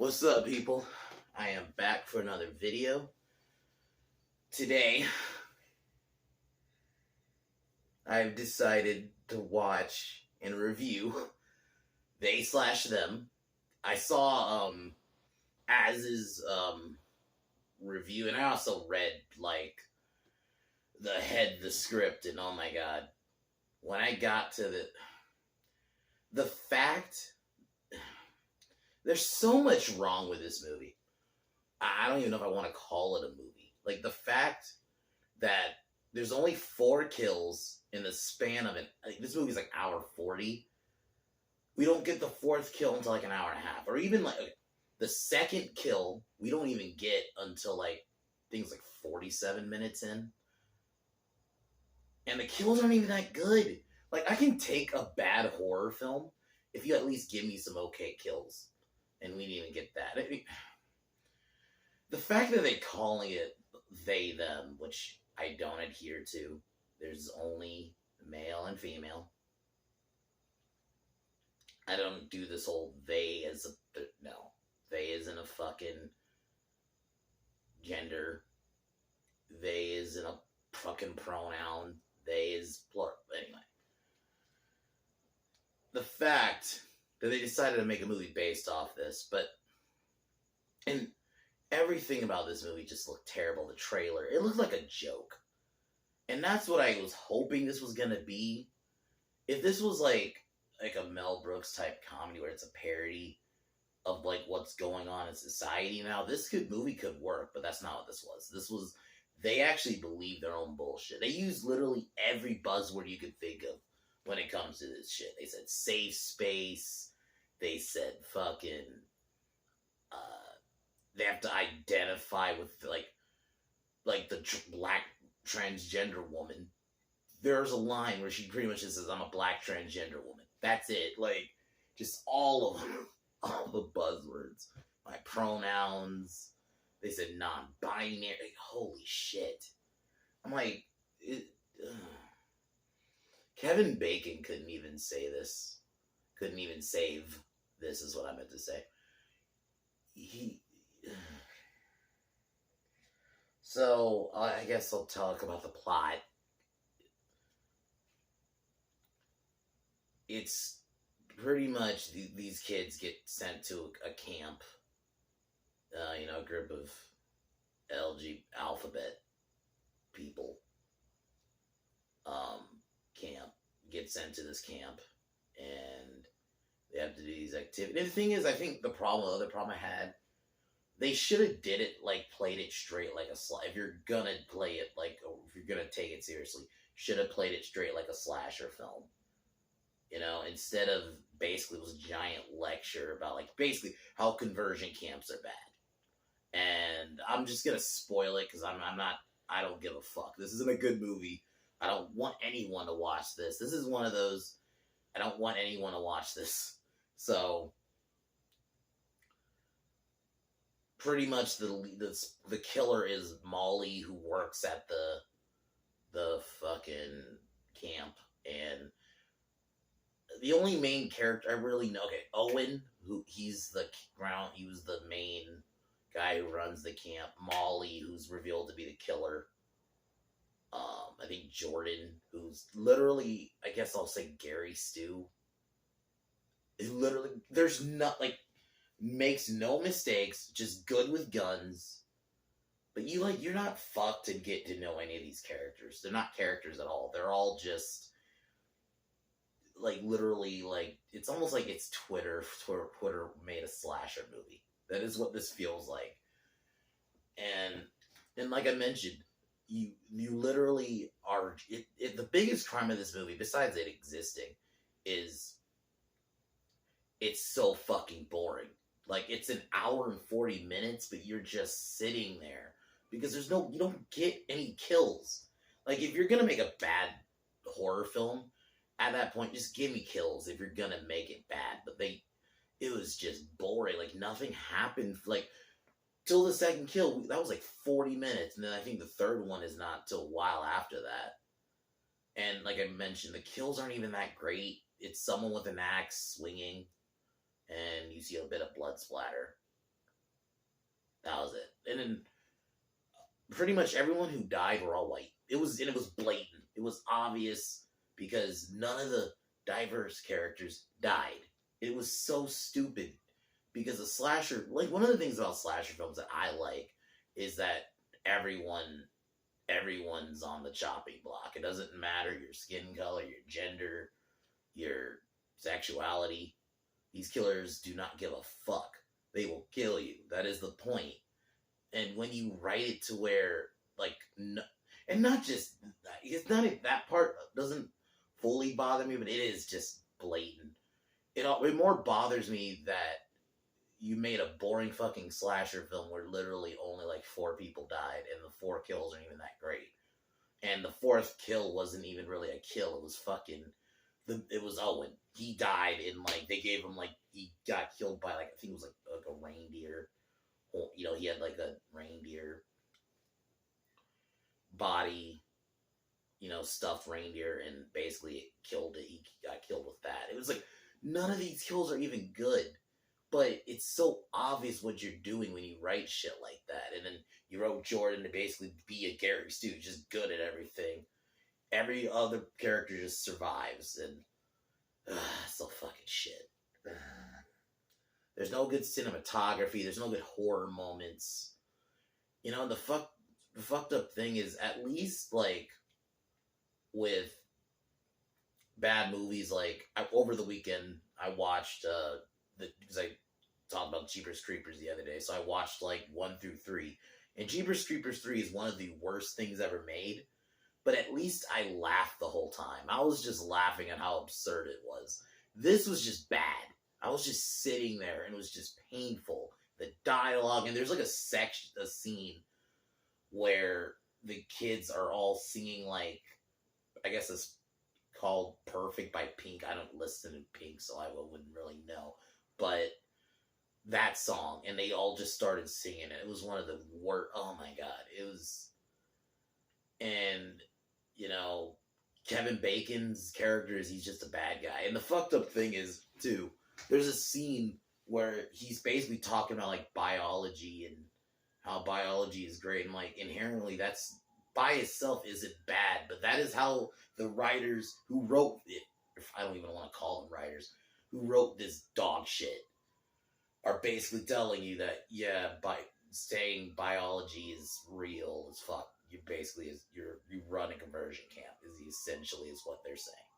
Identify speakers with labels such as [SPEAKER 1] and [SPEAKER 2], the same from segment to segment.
[SPEAKER 1] What's up, people? I am back for another video. Today, I've decided to watch and review They Slash Them. I saw Az's review, and I also read the script, and oh my god, when I got to the fact, there's so much wrong with this movie. I don't even know if I want to call it a movie. Like, the fact that there's only 4 kills in the span of it. Like, this movie's like hour 40. We don't get the 4th kill until like an hour and a half. Or even like the 2nd kill, we don't even get until like, things like 47 minutes in. And the kills aren't even that good. Like, I can take a bad horror film if you at least give me some okay kills. And we didn't even get that. I mean, the fact that they're calling it they, them, which I don't adhere to. There's only male and female. I don't do this whole they as a... No. They isn't a fucking gender. They isn't a fucking pronoun. They is plural. Anyway. The fact that they decided to make a movie based off this, but... And everything about this movie just looked terrible. The trailer, it looked like a joke. And that's what I was hoping this was gonna be. If this was like a Mel Brooks type comedy where it's a parody of like what's going on in society now, movie could work, but that's not what this was. This was, they actually believe their own bullshit. They used literally every buzzword you could think of when it comes to this shit. They said safe space. They said fucking... they have to identify with like the black transgender woman. There's a line where she pretty much just says, "I'm a black transgender woman." That's it. Like, just all of them, all the buzzwords. My pronouns. They said non-binary. Like, holy shit. I'm like, Kevin Bacon couldn't even say this. Couldn't even save this, is what I meant to say. So, I guess I'll talk about the plot. It's pretty much these kids get sent to a camp. A group of alphabet people. Camp. Get sent to this camp. And they have to do these activities. And the thing is, I think the other problem I had, they should have did it, like, played it straight like a if you're gonna play it, like, or if you're gonna take it seriously, should have played it straight like a slasher film. Instead of basically this giant lecture about, like, basically how conversion camps are bad. And I'm just gonna spoil it, because I don't give a fuck. This isn't a good movie. I don't want anyone to watch this. This is one of those, I don't want anyone to watch this. So... pretty much the killer is Molly, who works at the fucking camp, and the only main character I really know, Owen, he was the main guy who runs the camp. Molly, who's revealed to be the killer. I think Jordan, who's literally, I guess I'll say Gary Stu. Literally, there's not, like, makes no mistakes, just good with guns. But you're not fucked to get to know any of these characters. They're not characters at all. They're all just, like, literally, like, it's almost like it's Twitter made a slasher movie. That is what this feels like. And like I mentioned, you literally are, the biggest crime of this movie, besides it existing, is it's so fucking boring. Like, it's an hour and 40 minutes, but you're just sitting there. Because you don't get any kills. Like, if you're gonna make a bad horror film, at that point, just give me kills if you're gonna make it bad. But it was just boring. Like, nothing happened. Like, till the 2nd kill, that was like 40 minutes. And then I think the 3rd one is not till a while after that. And like I mentioned, the kills aren't even that great. It's someone with an axe swinging, and you see a bit of blood splatter. That was it. And then pretty much everyone who died were all white. It was blatant. It was obvious because none of the diverse characters died. It was so stupid because a slasher, like one of the things about slasher films that I like is that everyone's on the chopping block. It doesn't matter your skin color, your gender, your sexuality. These killers do not give a fuck. They will kill you. That is the point. And when you write it to where, like, and not just, it's not, that part doesn't fully bother me, but it is just blatant. It more bothers me that you made a boring fucking slasher film where literally only like 4 people died, and the 4 kills aren't even that great. And the 4th kill wasn't even really a kill. It was fucking, it was Owen. He died in, like, they gave him, like, he got killed by, like, I think it was like a reindeer. You know, he had like a reindeer body, you know, stuffed reindeer, and basically it killed it. He got killed with that. It was like, none of these kills are even good, but it's so obvious what you're doing when you write shit like that. And then you wrote Jordan to basically be a Gary Stu, just good at everything. Every other character just survives, and so fucking shit. There's no good cinematography. There's no good horror moments. You know, the fucked up thing is, at least, like, with bad movies, like, over the weekend, I watched, because I talked about Jeepers Creepers the other day, so I watched, like, 1 through 3. And Jeepers Creepers 3 is one of the worst things ever made, but at least I laughed the whole time. I was just laughing at how absurd it was. This was just bad. I was just sitting there, and it was just painful. The dialogue, and there's like a scene where the kids are all singing, like, I guess it's called Perfect by Pink. I don't listen to Pink, so I wouldn't really know. But that song, and they all just started singing it. It was one of the worst. Oh my God. It was, and, you know, Kevin Bacon's character he's just a bad guy. And the fucked up thing is, too, there's a scene where he's basically talking about, like, biology and how biology is great, and, like, inherently that's by itself isn't bad, but that is how the writers who wrote it, if I don't even want to call them writers, who wrote this dog shit, are basically telling you that, yeah, by saying biology is real as fuck, you basically you run a conversion camp is essentially is what they're saying.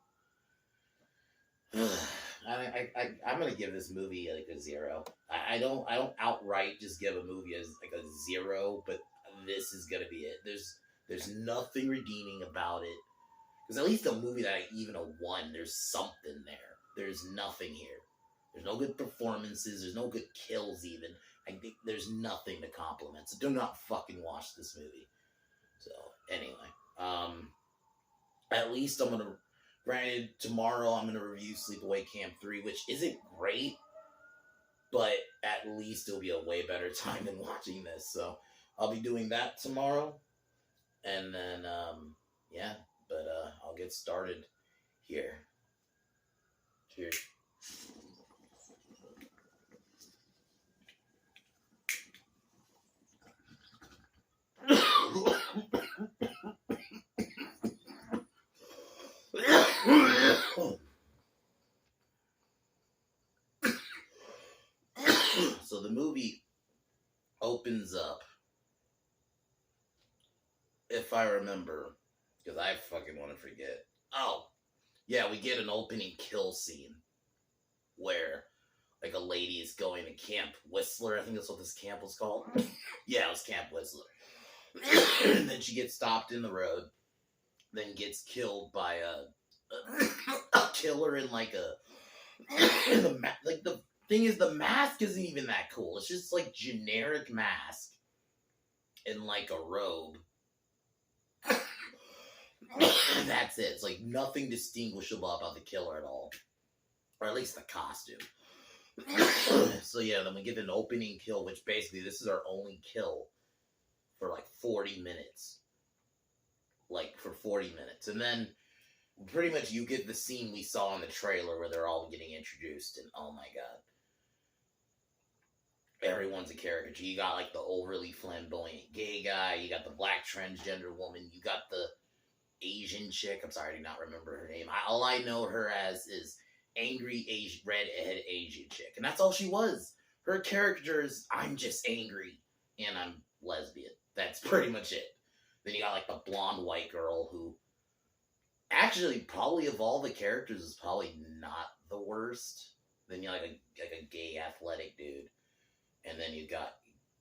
[SPEAKER 1] I'm gonna give this movie like a 0. I don't outright just give a movie as like a 0, but this is gonna be it. There's nothing redeeming about it, because at least a movie that I even a 1, there's something there. There's nothing here. There's no good performances. There's no good kills even. I think there's nothing to compliment. So do not fucking watch this movie. So anyway, at least I'm gonna. Granted, tomorrow I'm going to review Sleepaway Camp 3, which isn't great, but at least it'll be a way better time than watching this. So I'll be doing that tomorrow. And then, yeah, but I'll get started here. Cheers. So the movie opens up, if I remember, because I fucking want to forget. Oh, yeah, we get an opening kill scene where, like, a lady is going to Camp Whistler. I think that's what this camp was called. Yeah, it was Camp Whistler. And then she gets stopped in the road, then gets killed by a killer in like a like the thing is, the mask isn't even that cool. It's just like generic mask in like a robe. That's it. It's like nothing distinguishable about the killer at all, or at least the costume. So yeah, then we get an opening kill, which basically this is our only kill for like 40 minutes. Like for 40 minutes. And then pretty much you get the scene we saw in the trailer where they're all getting introduced, and oh my God. everyone's a caricature. You got like the overly flamboyant gay guy, you got the black transgender woman, you got the Asian chick. I'm sorry, I do not remember her name. All I know her as is angry Asian redhead Asian chick, and that's all she was. Her character is I'm just angry and I'm lesbian. That's pretty much it. Then you got like the blonde white girl who actually probably of all the characters is probably not the worst. Then you got like a gay athletic dude, and then you got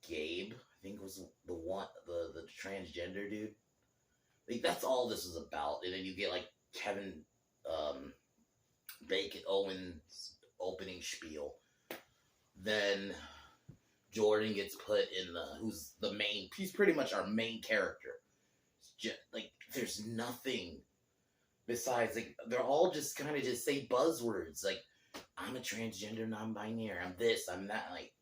[SPEAKER 1] Gabe. I think was the one the transgender dude. Like, that's all this is about. And then you get like Kevin Bacon Owens opening spiel. Then Jordan gets put in who's the main. He's pretty much our main character. Just, like, there's nothing besides, like, they're all just kind of just say buzzwords. Like, I'm a transgender, non-binary. I'm this, I'm that. Like,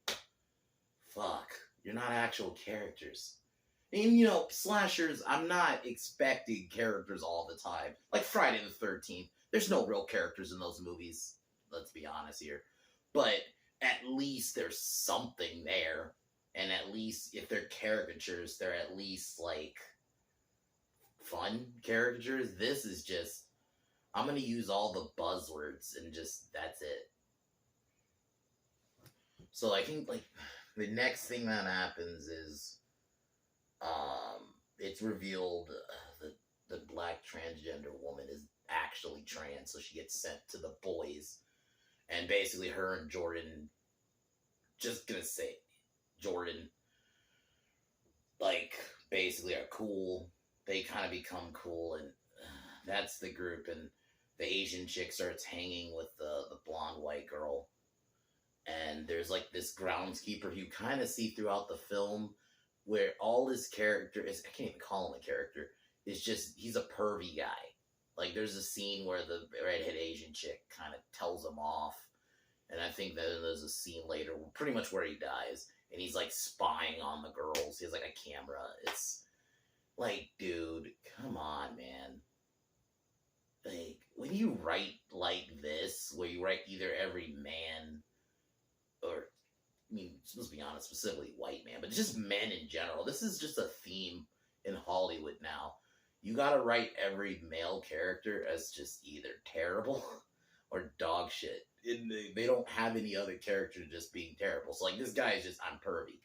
[SPEAKER 1] fuck. You're not actual characters. And, you know, slashers, I'm not expecting characters all the time. Like Friday the 13th. There's no real characters in those movies. Let's be honest here. But at least there's something there. And at least if they're caricatures, they're at least, like, fun caricatures. This is just, I'm going to use all the buzzwords and just, that's it. So I think, like, the next thing that happens is, it's revealed the black transgender woman is actually trans, so she gets sent to the boys, and basically her and Jordan, just gonna say, Jordan, like, basically are cool. They kind of become cool, and that's the group, and the Asian chick starts hanging with the blonde white girl, and there's like this groundskeeper you kind of see throughout the film, where all his character is, I can't even call him a character, is just, he's a pervy guy. Like, there's a scene where the redhead Asian chick kind of tells him off, and I think that there's a scene later, pretty much where he dies, and he's, like, spying on the girls. He has, like, a camera. It's, like, dude, come on, man. Like, when you write like this, where you write either every man, or, I mean, let's be honest, specifically white man, but just men in general. This is just a theme in Hollywood now. You gotta write every male character as just either terrible or dog shit. And they don't have any other character just being terrible. So, like, this guy is just, I'm pervy.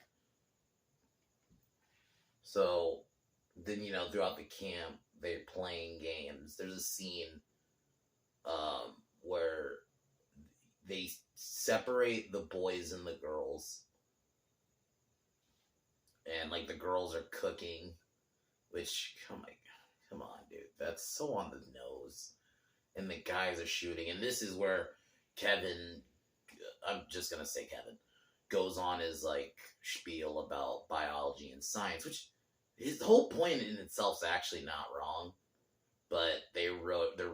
[SPEAKER 1] So, then, you know, throughout the camp, they're playing games. There's a scene where they separate the boys and the girls, and like the girls are cooking, which, oh my god, come on, dude, that's so on the nose. And the guys are shooting, and this is where Kevin, I'm just gonna say Kevin, goes on his like spiel about biology and science, which his whole point in itself is actually not wrong. But they're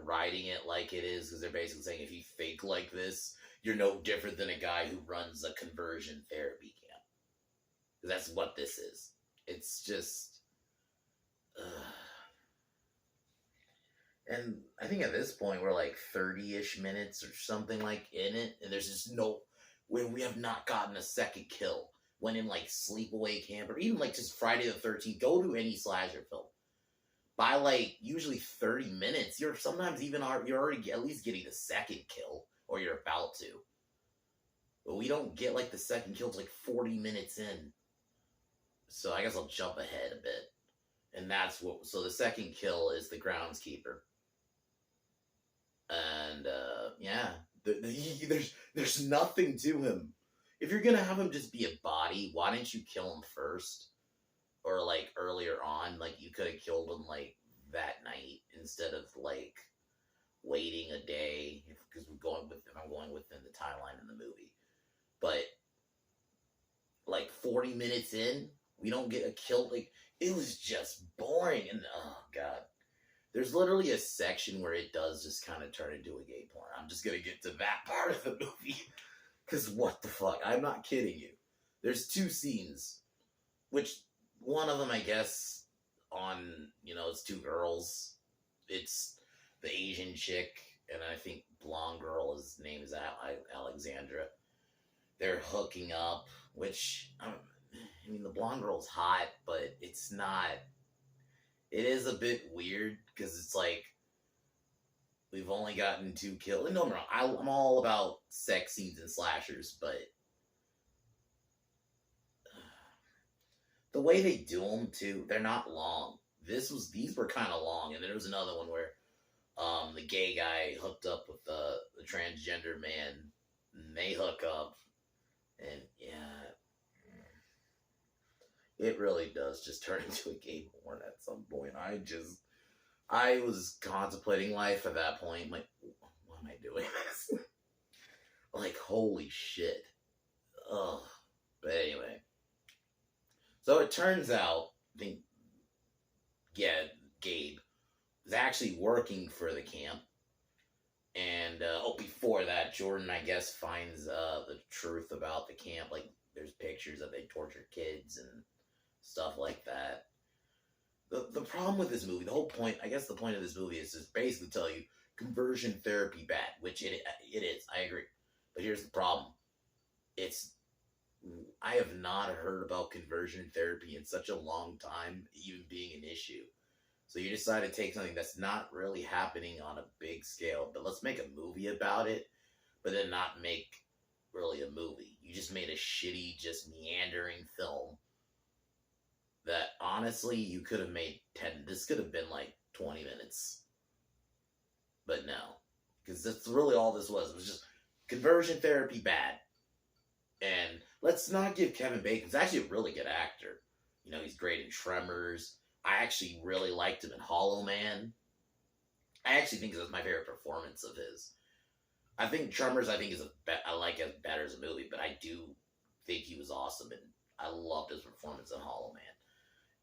[SPEAKER 1] writing it like it is, because they're basically saying if you think like this, you're no different than a guy who runs a conversion therapy camp. That's what this is. It's just, and I think at this point we're like 30-ish minutes or something like in it, and there's just no, we have not gotten a second kill. When in like Sleepaway Camp, or even like just Friday the 13th, go to any slasher film. By like usually 30 minutes, you're already at least getting the second kill, or you're about to. But we don't get like the second kill till like 40 minutes in. So I guess I'll jump ahead a bit. And that's what, so the second kill is the groundskeeper. And yeah, there's nothing to him. If you're gonna have him just be a body, why didn't you kill him first? Or like earlier on, like you could have killed him like that night instead of like waiting a day, because I'm going within the timeline in the movie. But like 40 minutes in, we don't get a kill. Like, it was just boring, and oh god, there's literally a section where it does just kind of turn into a gay porn. I'm just gonna get to that part of the movie, because what the fuck, I'm not kidding you. There's two scenes, which one of them, I guess, on, you know, it's two girls. It's the Asian chick, and I think blonde girl, his name is Alexandra. They're hooking up, which I mean, the blonde girl's hot, but it's not. It is a bit weird because it's like we've only gotten 2 kills. No, no, I'm all about sex scenes and slashers, but the way they do them too, they're not long. These were kind of long, and then there was another one where the gay guy hooked up with the transgender man, and they hook up, and yeah, it really does just turn into a gay porn at some point. I was contemplating life at that point. Like, why am I doing this? Like, holy shit. Ugh. But anyway. So it turns out, I think, yeah, Gabe was actually working for the camp. And, before that, Jordan, I guess, finds the truth about the camp. Like, there's pictures that they tortured kids and stuff like that. The problem with this movie, the whole point, I guess the point of this movie is to basically tell you conversion therapy bad, which it is, I agree. But here's the problem. I have not heard about conversion therapy in such a long time, even being an issue. So you decide to take something that's not really happening on a big scale, but let's make a movie about it, but then not make really a movie. You just made a shitty, just meandering film that honestly you could have made 10. This could have been like 20 minutes. But no. Because that's really all this was. It was just conversion therapy bad. And let's not give Kevin Bacon, he's actually a really good actor. You know, he's great in Tremors. I actually really liked him in Hollow Man. I actually think this is my favorite performance of his. I think Tremors, I like as better as a movie, but I do think he was awesome, and I loved his performance in Hollow Man.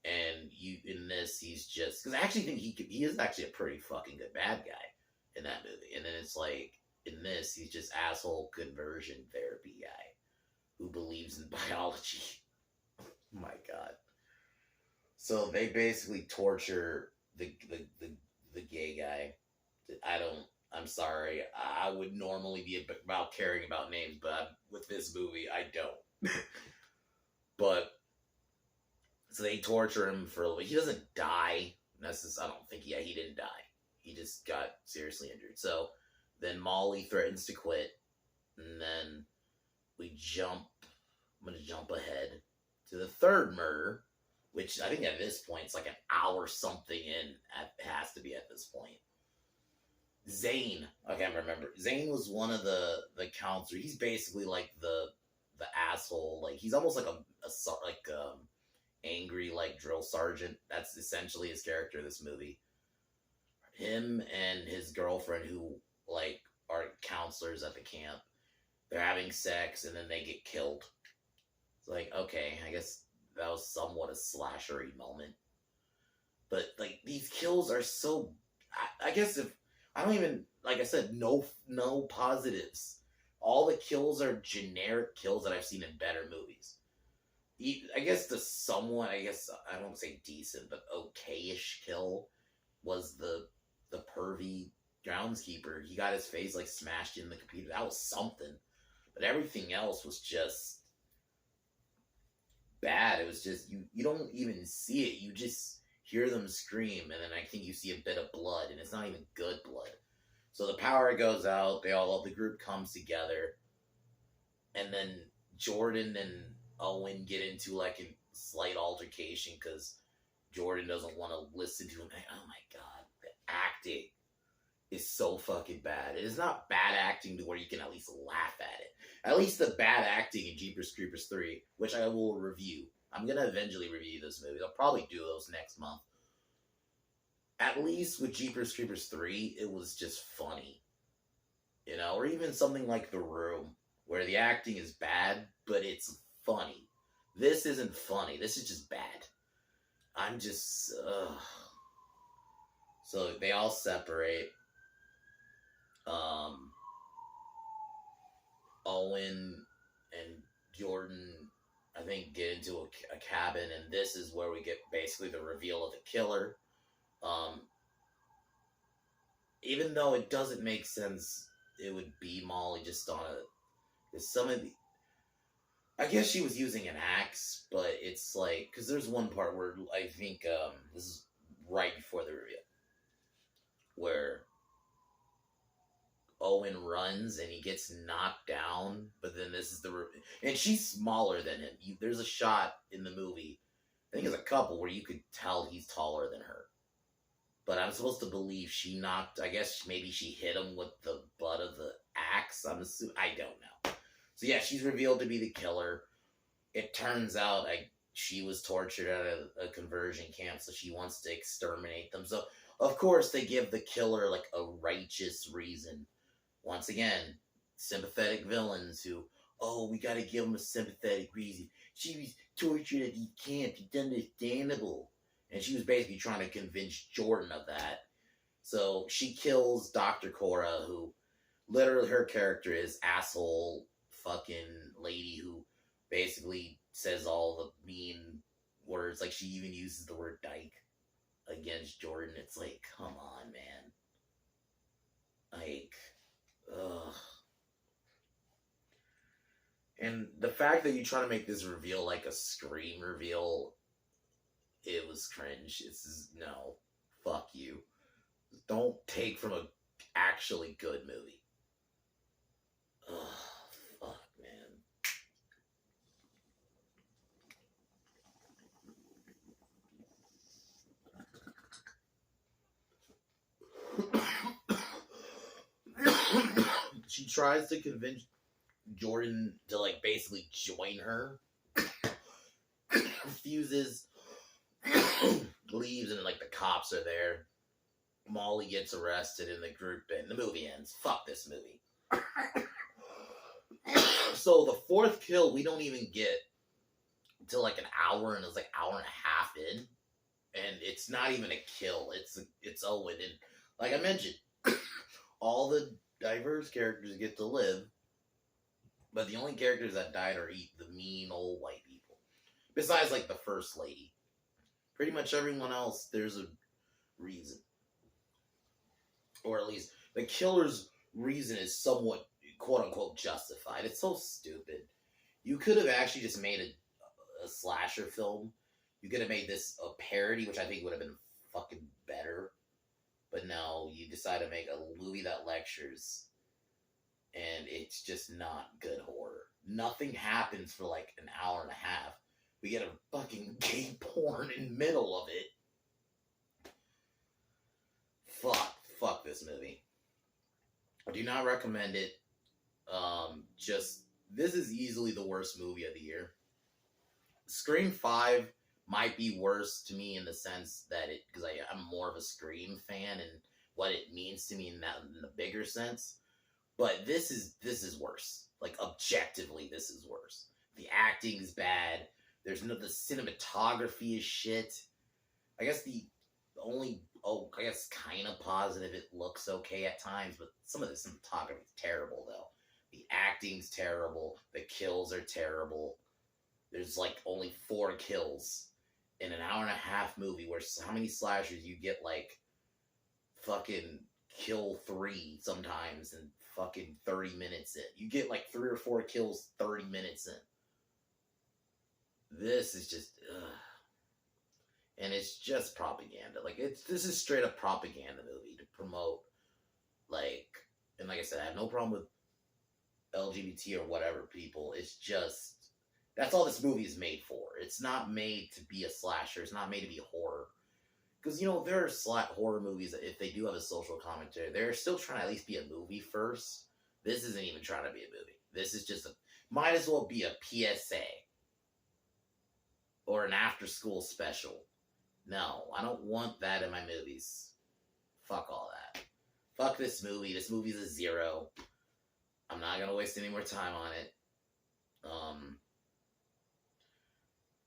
[SPEAKER 1] And in this, he's just, because I actually think he is actually a pretty fucking good bad guy in that movie. And then it's like, in this, he's just asshole conversion therapy guy who believes in biology. Oh my god. So they basically torture the gay guy. I'm sorry. I would normally be about caring about names, but with this movie, I don't. But so they torture him for a little bit. He doesn't die. I don't think he didn't die. He just got seriously injured. So then Molly threatens to quit. And then I'm going to jump ahead to the third murder, which I think at this point, it's like an hour something in. It has to be at this point. Zane. I can't remember. Zane was one of the counselors. He's basically like the asshole. Like, he's almost like angry like drill sergeant. That's essentially his character in this movie. Him and his girlfriend, who like are counselors at the camp, they're having sex and then they get killed. It's like, okay, I guess that was somewhat a slashery moment. But like, these kills are so, I guess if I don't even, like I said, no positives. All the kills are generic kills that I've seen in better movies. I guess I don't say decent, but okay-ish kill was the pervy groundskeeper. He got his face like smashed in the computer. That was something. But everything else was just bad. It was just, you don't even see it. You just hear them scream, and then I think you see a bit of blood, and it's not even good blood. So the power goes out. The group comes together, and then Jordan and Owen get into like a slight altercation because Jordan doesn't want to listen to him. Oh my god, the acting is so fucking bad. It is not bad acting to where you can at least laugh at it. At least the bad acting in Jeepers Creepers 3, which I will review. I'm going to eventually review this movie. I'll probably do those next month. At least with Jeepers Creepers 3, it was just funny. You know, or even something like The Room, where the acting is bad, but it's funny. This isn't funny. This is just bad. I'm just, So they all separate. Owen and Jordan, I think, get into a cabin, and this is where we get basically the reveal of the killer. Even though it doesn't make sense, it would be Molly just on a. There's some of the. I guess she was using an axe, but it's like because there's one part where I think this is right before the reveal where Owen runs and he gets knocked down, but then this is and she's smaller than him. There's a shot in the movie, I think it's a couple where you could tell he's taller than her. But I'm supposed to believe she knocked. I guess maybe she hit him with the butt of the axe. I'm assuming. I don't know. So yeah, she's revealed to be the killer. It turns out she was tortured at a conversion camp, so she wants to exterminate them. So of course they give the killer like a righteous reason. Once again, sympathetic villains who, oh, we gotta give them a sympathetic reason. She was tortured at the camp. It's understandable. And she was basically trying to convince Jordan of that. So she kills Dr. Cora, who literally her character is asshole fucking lady who basically says all the mean words. Like she even uses the word dyke against Jordan. It's like, come on, man. Like, ugh. And the fact that you try to make this reveal like a Scream reveal, it was cringe. No, fuck you. Don't take from a actually good movie. Ugh, fuck, man. She tries to convince Jordan to like basically join her. Refuses. Leaves and like the cops are there. Molly gets arrested in the group and the movie ends. Fuck this movie. So the fourth kill we don't even get until like an hour, and it's like hour and a half in, and it's not even a kill. It's Owen, and like I mentioned, all the diverse characters get to live, but the only characters that died are the mean old white people. Besides like the first lady. Pretty much everyone else, there's a reason. Or at least the killer's reason is somewhat quote unquote justified. It's so stupid. You could have actually just made a slasher film. You could have made this a parody, which I think would have been fucking better. But no, you decide to make a movie that lectures, and it's just not good horror. Nothing happens for like an hour and a half. We get a fucking gay porn in the middle of it. Fuck this movie. I do not recommend it. This is easily the worst movie of the year. Scream 5 might be worse to me in the sense that because I'm more of a Scream fan and what it means to me in the bigger sense. But this is worse. Like objectively, this is worse. The acting is bad. The cinematography is shit. I guess kind of positive it looks okay at times, but some of the cinematography is terrible though. The acting's terrible. The kills are terrible. There's like only 4 kills in an hour and a half movie where how many slashers you get like fucking kill 3 sometimes and fucking 30 minutes in. You get like 3 or 4 kills 30 minutes in. This is just, and it's just propaganda. Like this is straight up propaganda movie to promote, like, and like I said, I have no problem with LGBT or whatever people. It's just that's all this movie is made for. It's not made to be a slasher. It's not made to be horror. Because there are horror movies that if they do have a social commentary, they're still trying to at least be a movie first. This isn't even trying to be a movie. This is just might as well be a PSA. Or an after-school special. No, I don't want that in my movies. Fuck all that. Fuck this movie. This movie's a 0. I'm not gonna waste any more time on it.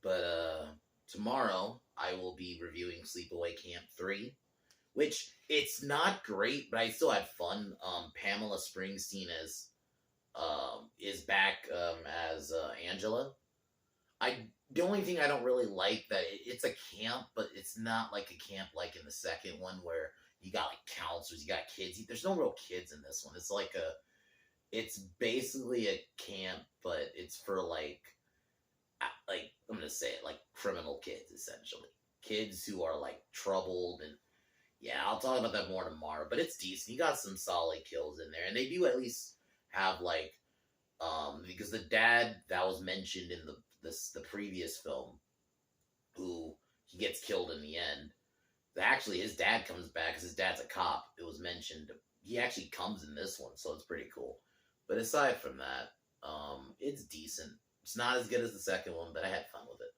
[SPEAKER 1] But tomorrow I will be reviewing Sleepaway Camp 3, which it's not great, but I still had fun. Pamela Springsteen is back as Angela. The only thing I don't really like that it's a camp, but it's not like a camp like in the second one where you got like counselors, you got kids. There's no real kids in this one. It's basically a camp, but it's for like gonna say it, like criminal kids, essentially. Kids who are like troubled and yeah, I'll talk about that more tomorrow. But it's decent. You got some solid kills in there, and they do at least have like because the dad that was mentioned in the previous film, who he gets killed in the end. Actually, his dad comes back because his dad's a cop. It was mentioned. He actually comes in this one, so it's pretty cool. But aside from that, it's decent. It's not as good as the second one, but I had fun with it.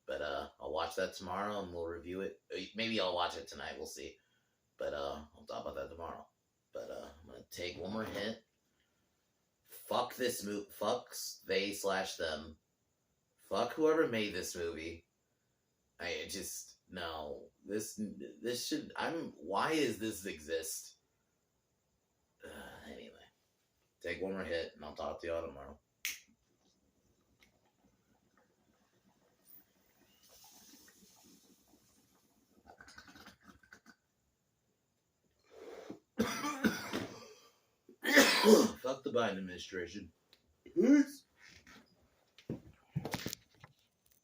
[SPEAKER 1] But I'll watch that tomorrow and we'll review it. Maybe I'll watch it tonight. We'll see. But I'll talk about that tomorrow. But I'm gonna take one more hint. Fuck this movie. Fucks they/them. Fuck whoever made this movie. I just no. This should. Why does this exist? Anyway, take one more hit, and I'll talk to y'all tomorrow. Fuck the Biden administration. Peace.